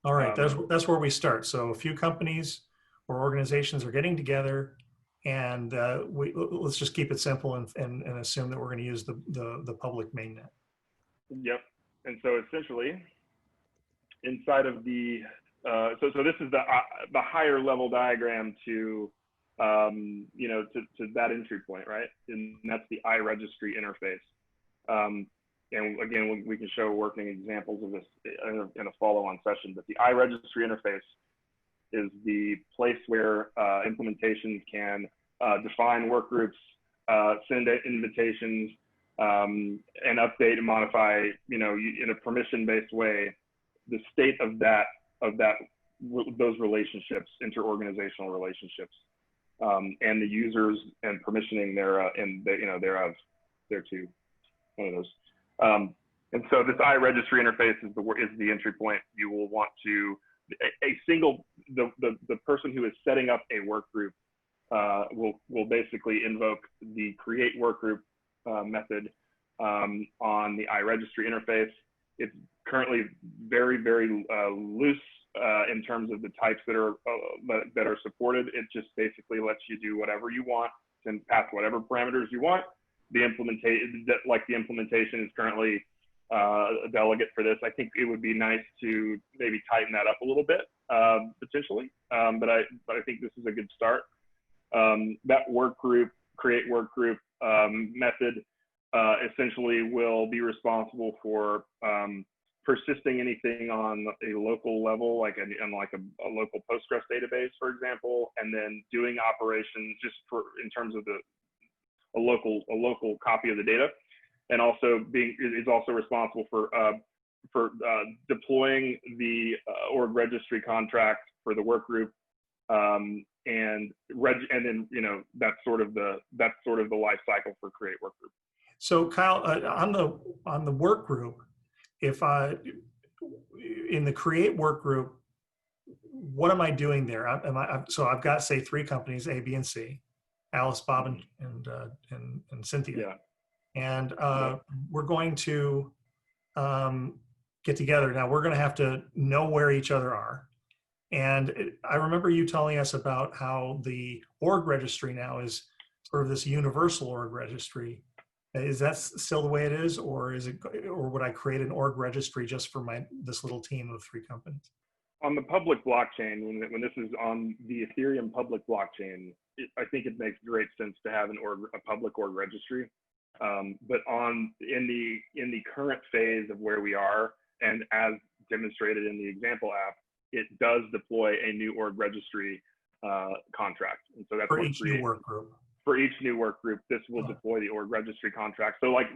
All right, Um, that's where we start. So a few companies or organizations are getting together, and let's just keep it simple and assume that we're going to use the public mainnet. yep. And so essentially, inside of the so this is the higher level diagram to to that entry point, right? And that's the iRegistry interface. And again, we can show working examples of this in a follow-on session. But the iRegistry interface is the place where implementations can define work groups, send invitations, and update and modify, in a permission-based way, the state of those relationships, interorganizational relationships, and the users and permissioning thereof, thereto, one of those. And so this iRegistry interface is the entry point. You will want to the person who is setting up a work group will basically invoke the create work group method on the iRegistry interface. It's currently very, very loose in terms of the types that are supported. It just basically lets you do whatever you want and pass whatever parameters you want. The implementation is currently a delegate for this. I think it would be nice to maybe tighten that up a little bit potentially, but I think this is a good start. That work group, create work group method essentially will be responsible for persisting anything on a local level, like a local Postgres database, for example, and then doing operations just in terms of a local copy of the data, and also is also responsible for deploying the org registry contract for the work group, and then that's sort of the life cycle for create work group. So Kyle, on the work group, if in the create work group, what am I doing there? So I've got, say, 3 companies, A, B, and C, Alice, Bob, and Cynthia. Yeah. And we're going to get together. Now we're going to have to know where each other are. And I remember you telling us about how the org registry now is sort of this universal org registry. Is that still the way it is, or would I create an org registry just for this little team of 3 companies? On the public blockchain, when this is on the Ethereum public blockchain, I think it makes great sense to have a public org registry. But in the current phase of where we are, and as demonstrated in the example app, it does deploy a new org registry contract, and so that's for each new work group. For each new work group, this will deploy the org registry contract. So like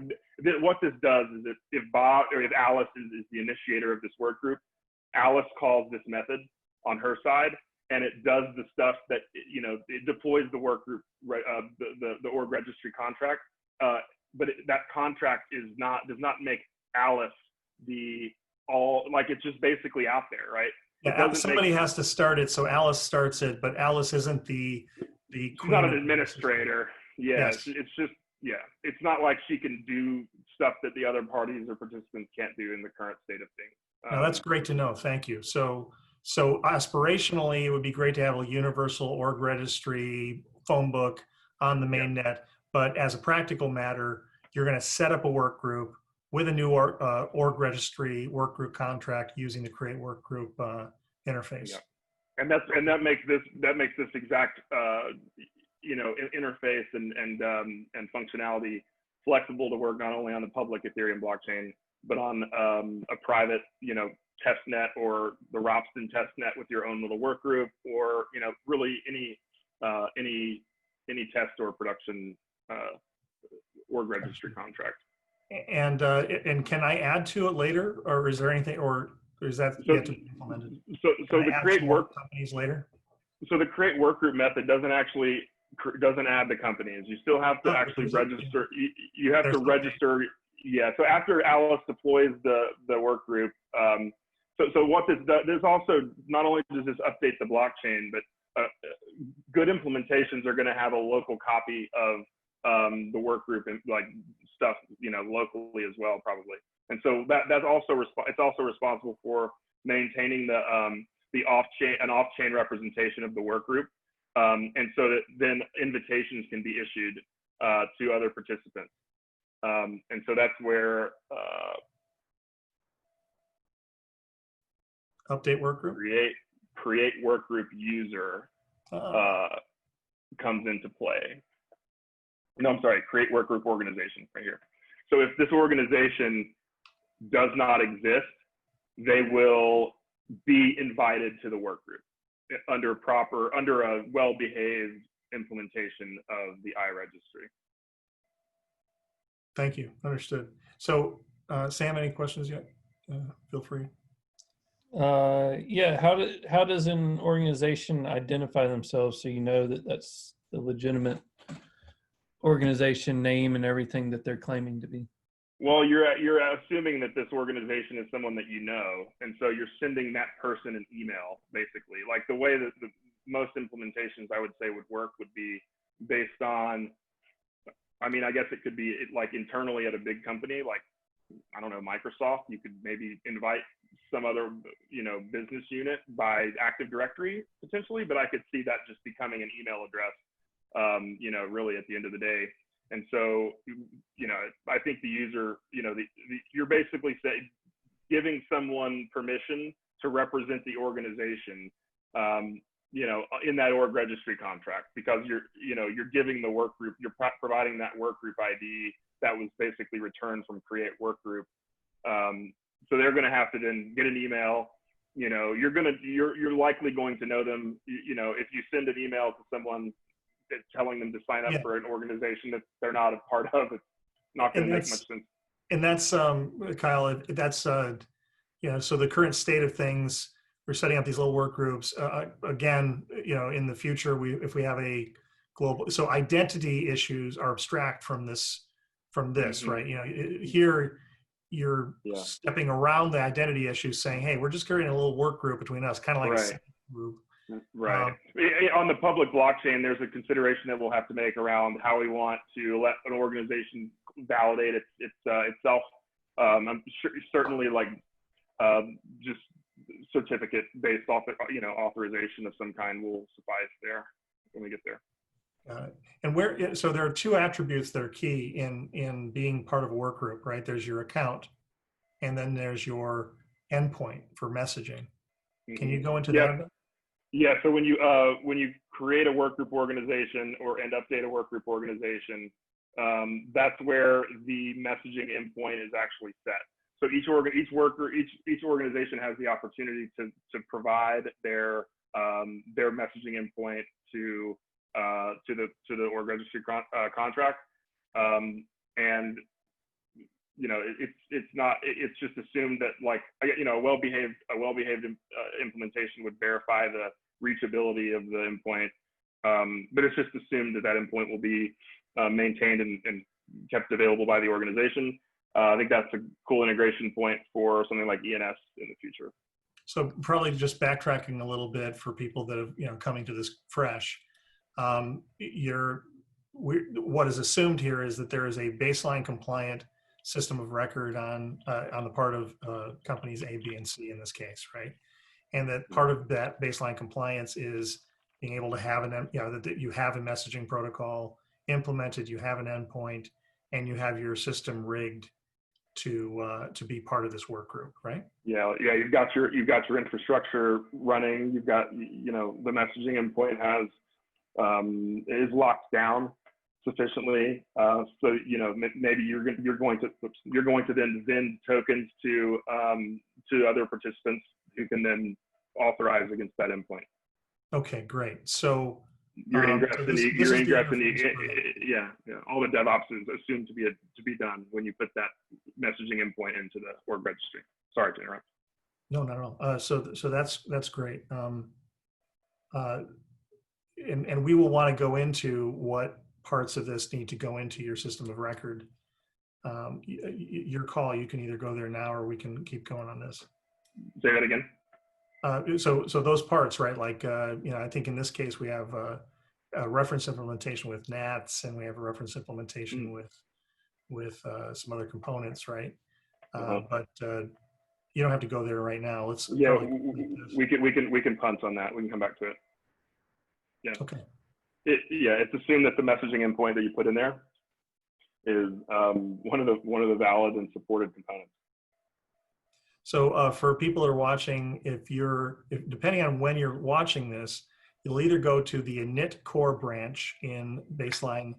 what this does is if Bob or if Alice is the initiator of this work group, Alice calls this method on her side, and it does the stuff that, it deploys the work group, the org registry contract. But that contract does not make Alice it's just basically out there, right? Yeah, somebody has to start it, so Alice starts it, but Alice isn't the She's not an administrator. Yeah, yes. It's just, it's not like she can do stuff that the other parties or participants can't do in the current state of things. Now that's great to know. Thank you. So aspirationally, it would be great to have a universal org registry phone book on the mainnet. But as a practical matter, you're going to set up a work group with a new org registry work group contract using the create work group interface. Yeah. And that makes this exact interface and functionality flexible to work not only on the public Ethereum blockchain, but on a private test net or the Ropsten test net with your own little work group, or really any test or production org registry contract. And can I add to it later, or is there anything, or is that yet to be implemented? So the create work companies later. So the create work group method doesn't add the companies. You still have to actually register. You have to register. Yeah. So after Alice deploys the work group, so what this does, there's also, not only does this update the blockchain, but good implementations are going to have a local copy of the work group and like stuff, locally as well, probably. And so that's also it's also responsible for maintaining the off-chain representation of the work group, and so that then invitations can be issued to other participants. And so that's where update work group, create work group user comes into play. No, I'm sorry, create work group organization right here. So if this organization does not exist, they will be invited to the work group under a well-behaved implementation of the iRegistry. Thank you. Understood. So, Sam, any questions yet? Feel free. Yeah. How does an organization identify themselves so you know that that's the legitimate organization name and everything that they're claiming to be? Well, you're assuming that this organization is someone that you know, and so you're sending that person an email, basically. Like the way that most implementations I would say would work would be based on, I mean, I guess it could be like internally at a big company, like, I don't know, Microsoft. You could maybe invite some other, business unit by Active Directory potentially, but I could see that just becoming an email address, really at the end of the day. And so, I think the user, you're basically giving someone permission to represent the organization, in that org registry contract, because you're giving the work group, you're providing that work group ID that was basically returned from create work group. So they're going to have to then get an email. You're likely going to know them. If you send an email to someone telling them to sign up for an organization that they're not a part of, it's not going to make much sense. And that's Kyle. That's so the current state of things. We're setting up these little work groups. Again, in the future, if we have a global, so identity issues are abstract from this, Mm-hmm. right? Here you're stepping around the identity issues, saying, "Hey, we're just creating a little work group between us, kind of like a group." Right. On the public blockchain, there's a consideration that we'll have to make around how we want to let an organization validate itself. I'm certainly like just certificate-based authorization of some kind will suffice there when we get there. And so there are two attributes that are key in being part of a work group, right? There's your account, and then there's your endpoint for messaging. Mm-hmm. Can you go into that? Yeah. So when you create a work group organization and update a work group organization, that's where the messaging endpoint is actually set. So each organization has the opportunity to provide their messaging endpoint to the org registry contract, and it's just assumed that, like, a well-behaved implementation would verify the reachability of the endpoint, but it's just assumed that endpoint will be maintained and kept available by the organization. I think that's a cool integration point for something like ENS in the future. So probably just backtracking a little bit for people that have coming to this fresh. What is assumed here is that there is a baseline compliant system of record on the part of companies A, B, and C in this case, right? And that part of that baseline compliance is being able to have that you have a messaging protocol implemented, you have an endpoint, and you have your system rigged to be part of this work group, right? Yeah. You've got your infrastructure running. You've got the messaging endpoint is locked down sufficiently, so maybe you're going to then send tokens to other participants who can then authorize against that endpoint. Okay, great. So your ingress all the DevOps is assumed to be done when you put that messaging endpoint into the org registry. Sorry to interrupt. No, not at all. So that's great. And we will want to go into what parts of this need to go into your system of record. Your call. You can either go there now, or we can keep going on this. Say that again. So those parts, right? Like, I think in this case we have a reference implementation with NATs, and we have a reference implementation with some other components, right? But you don't have to go there right now. Let's Yeah, probably complete this. we can punt on that. We can come back to it. Yeah. Okay. It's assumed that the messaging endpoint that you put in there is one of the valid and supported components. So for people who are watching, depending on when you're watching this, you'll either go to the init core branch in baseline,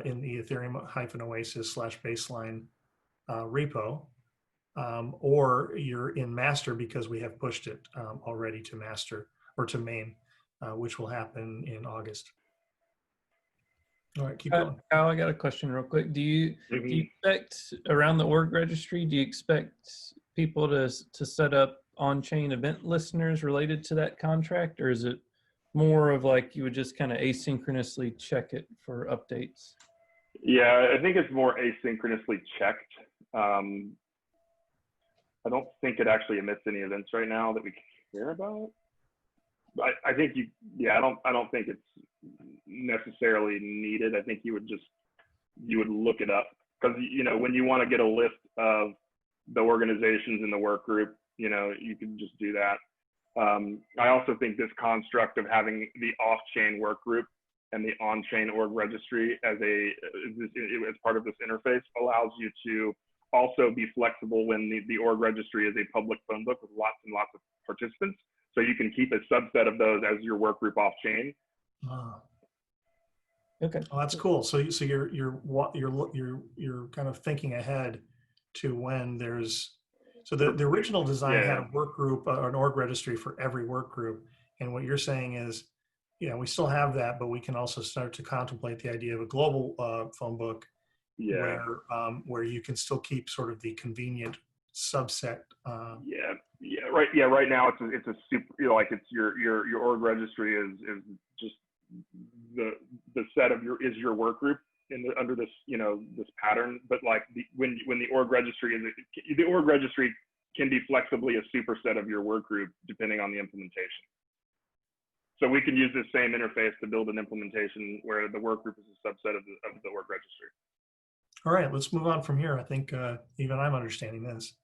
in the Ethereum-Oasis/baseline repo, or you're in master because we have pushed it already to master or to main, which will happen in August. All right, keep going. Kyle, I got a question real quick. Do you expect around the org registry, do you expect people to set up on-chain event listeners related to that contract, or is it more of like you would just kind of asynchronously check it for updates? Yeah, I think it's more asynchronously checked. I don't think it actually emits any events right now that we care about. I think I don't think it's necessarily needed. I think you would look it up, because when you want to get a list of the organizations in the work group, you can just do that. I also think this construct of having the off-chain work group and the on-chain org registry as part of this interface allows you to also be flexible when the org registry is a public phone book with lots and lots of participants. So you can keep a subset of those as your work group off-chain. Okay. Oh, that's cool. So you're kind of thinking ahead to when there's. So the original design had a work group, an org registry for every work group, and what you're saying is, we still have that, but we can also start to contemplate the idea of a global phone book, where you can still keep sort of the convenient subset. Right now it's a super, it's your org registry is just the set of your work group under this this pattern. But when the org registry can be flexibly a superset of your work group depending on the implementation. So we can use this same interface to build an implementation where the work group is a subset of the org registry. All right, let's move on from here. I think even I'm understanding this.